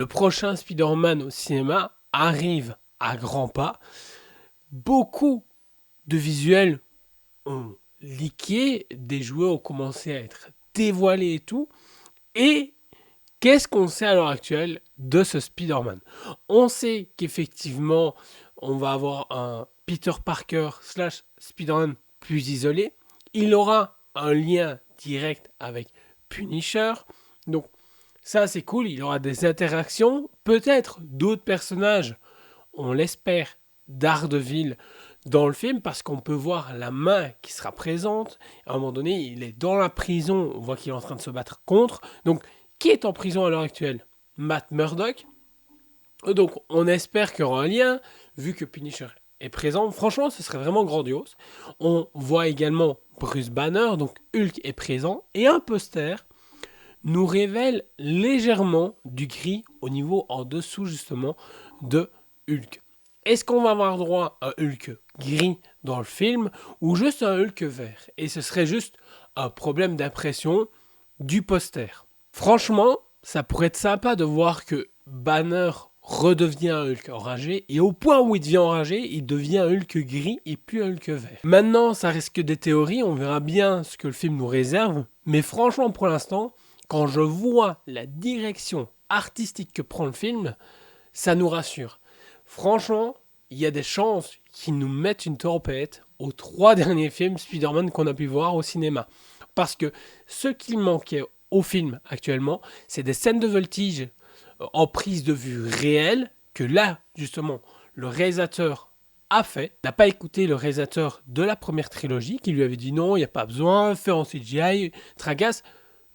Le prochain Spider-Man au cinéma arrive à grands pas. Beaucoup de visuels ont leaké, des jouets ont commencé à être dévoilés et tout. Et qu'est-ce qu'on sait à l'heure actuelle de ce Spider-Man? On sait qu'effectivement, on va avoir un Peter Parker slash Spider-Man plus isolé. Il aura un lien direct avec Punisher. Donc ça c'est cool, il aura des interactions. Peut-être d'autres personnages, on l'espère, Daredevil dans le film, parce qu'on peut voir la main qui sera présente. À un moment donné, il est dans la prison, on voit qu'il est en train de se battre contre. Donc, qui est en prison à l'heure actuelle? Matt Murdock. Donc, on espère qu'il y aura un lien, vu que Punisher est présent. Franchement, ce serait vraiment grandiose. On voit également Bruce Banner, donc Hulk est présent, et un poster nous révèle légèrement du gris au niveau en dessous justement de Hulk. Est-ce qu'on va avoir droit à un Hulk gris dans le film ou juste un Hulk vert? Et ce serait juste un problème d'impression du poster. Franchement, ça pourrait être sympa de voir que Banner redevient un Hulk enragé et au point où il devient enragé, il devient un Hulk gris et plus un Hulk vert. Maintenant, ça risque des théories, on verra bien ce que le film nous réserve, mais franchement pour l'instant, quand je vois la direction artistique que prend le film, ça nous rassure. Franchement, il y a des chances qu'ils nous mettent une tempête aux 3 derniers films Spider-Man qu'on a pu voir au cinéma. Parce que ce qu'il manquait au film actuellement, c'est des scènes de voltige en prise de vue réelle, que là, justement, le réalisateur a fait. Il n'a pas écouté le réalisateur de la première trilogie, qui lui avait dit non, il n'y a pas besoin, fais en CGI, tracasse.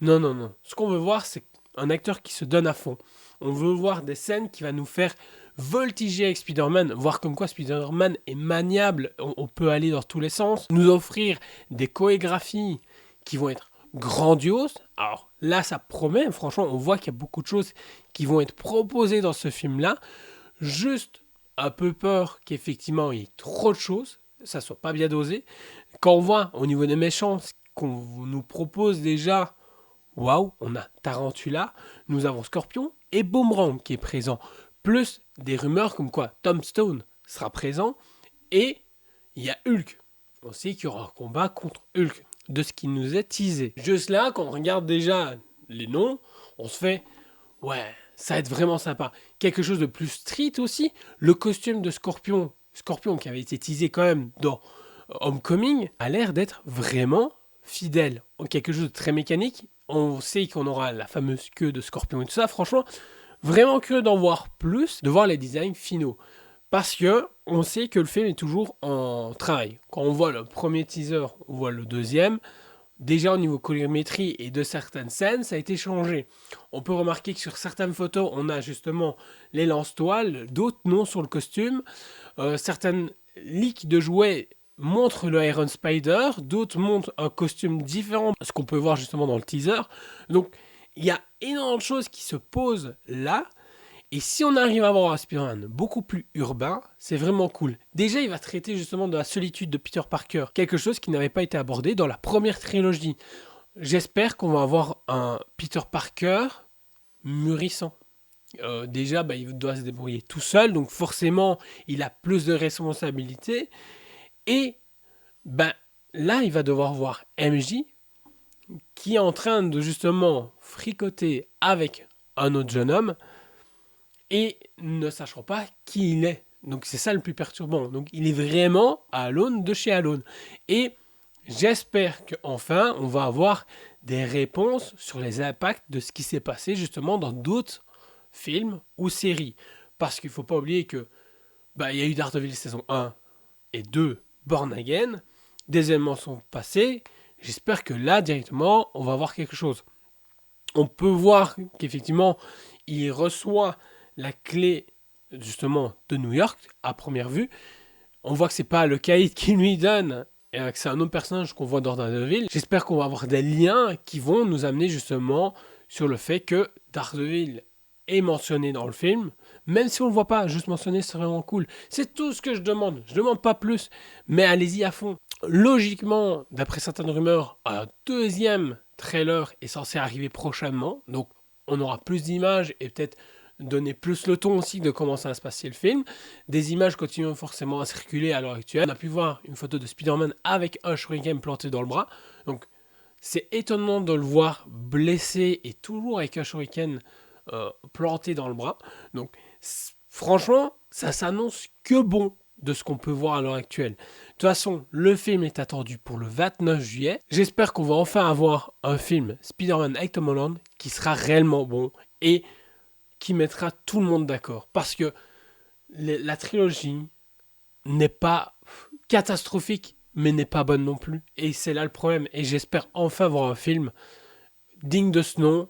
Non, non, non. Ce qu'on veut voir, c'est un acteur qui se donne à fond. On veut voir des scènes qui va nous faire voltiger avec Spider-Man, voir comme quoi Spider-Man est maniable, on peut aller dans tous les sens, nous offrir des chorégraphies qui vont être grandioses. Alors là, ça promet, franchement, on voit qu'il y a beaucoup de choses qui vont être proposées dans ce film-là. Juste un peu peur qu'effectivement il y ait trop de choses, ça soit pas bien dosé. Quand on voit au niveau des méchants qu'on nous propose déjà, waouh, on a Tarantula, nous avons Scorpion et Boomerang qui est présent. Plus des rumeurs comme quoi Tom Stone sera présent et il y a Hulk. On sait qu'il y aura un combat contre Hulk, de ce qui nous est teasé. Juste là, quand on regarde déjà les noms, on se fait ouais, ça va être vraiment sympa. Quelque chose de plus street aussi. Le costume de Scorpion, Scorpion qui avait été teasé quand même dans Homecoming, a l'air d'être vraiment fidèle. Quelque chose de très mécanique. On sait qu'on aura la fameuse queue de Scorpion et tout ça. Franchement, vraiment curieux d'en voir plus, de voir les designs finaux. Parce que on sait que le film est toujours en travail. Quand on voit le premier teaser, on voit le deuxième. Déjà au niveau colorimétrie et de certaines scènes, ça a été changé. On peut remarquer que sur certaines photos, on a justement les lance-toiles, d'autres non sur le costume. Certaines leaks de jouets montrent le Iron Spider, d'autres montrent un costume différent, ce qu'on peut voir justement dans le teaser. Donc il y a énormément de choses qui se posent là. Et si on arrive à avoir un Spider-Man beaucoup plus urbain, c'est vraiment cool. Déjà, il va traiter justement de la solitude de Peter Parker, quelque chose qui n'avait pas été abordé dans la première trilogie. J'espère qu'on va avoir un Peter Parker mûrissant. Déjà, il doit se débrouiller tout seul, donc forcément, il a plus de responsabilités. Et là, il va devoir voir MJ qui est en train de justement fricoter avec un autre jeune homme et ne sachant pas qui il est. Donc c'est ça le plus perturbant. Donc il est vraiment à Alone de chez Alone. Et j'espère qu'enfin on va avoir des réponses sur les impacts de ce qui s'est passé justement dans d'autres films ou séries. Parce qu'il ne faut pas oublier que il y a eu Daredevil saison 1 et 2 Born Again. Des éléments sont passés. J'espère que là directement on va voir quelque chose. On peut voir qu'effectivement il reçoit la clé justement de New York à première vue. On voit que c'est pas le caïd qui lui donne et que c'est un autre personnage qu'on voit dans Daredevil. J'espère qu'on va avoir des liens qui vont nous amener justement sur le fait que Daredevil est mentionné dans le film. Même si on le voit pas, juste mentionné, c'est vraiment cool. C'est tout ce que je demande. Je demande pas plus, mais allez-y à fond. Logiquement, d'après certaines rumeurs, un deuxième trailer est censé arriver prochainement. Donc on aura plus d'images et peut-être donner plus le ton aussi de comment ça va se passer le film. Des images continuent forcément à circuler à l'heure actuelle. On a pu voir une photo de Spider-Man avec un shuriken planté dans le bras. Donc c'est étonnant de le voir blessé et toujours avec un shuriken planté dans le bras. Donc franchement, ça s'annonce que bon de ce qu'on peut voir à l'heure actuelle. De toute façon, le film est attendu pour le 29 juillet. J'espère qu'on va enfin avoir un film Spider-Man avec Tom Holland qui sera réellement bon et qui mettra tout le monde d'accord. Parce que la trilogie n'est pas catastrophique, mais n'est pas bonne non plus. Et c'est là le problème. Et j'espère enfin voir un film digne de ce nom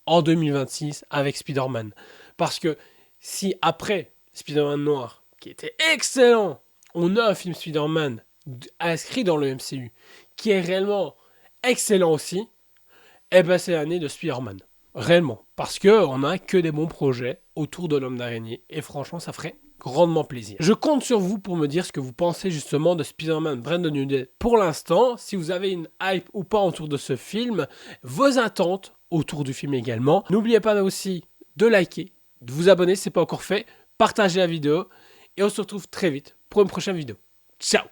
en 2026 avec Spider-Man. Parce que si après Spider-Man Noir, qui était excellent, on a un film Spider-Man inscrit dans le MCU, qui est réellement excellent aussi, eh ben c'est l'année de Spider-Man. Réellement. Parce qu'on n'a que des bons projets autour de l'homme d'araignée. Et franchement, ça ferait grandement plaisir. Je compte sur vous pour me dire ce que vous pensez justement de Spider-Man Brandon New Day pour l'instant. Si vous avez une hype ou pas autour de ce film, vos attentes autour du film également. N'oubliez pas aussi de liker, de vous abonner si ce n'est pas encore fait, partager la vidéo. Et on se retrouve très vite pour une prochaine vidéo. Ciao!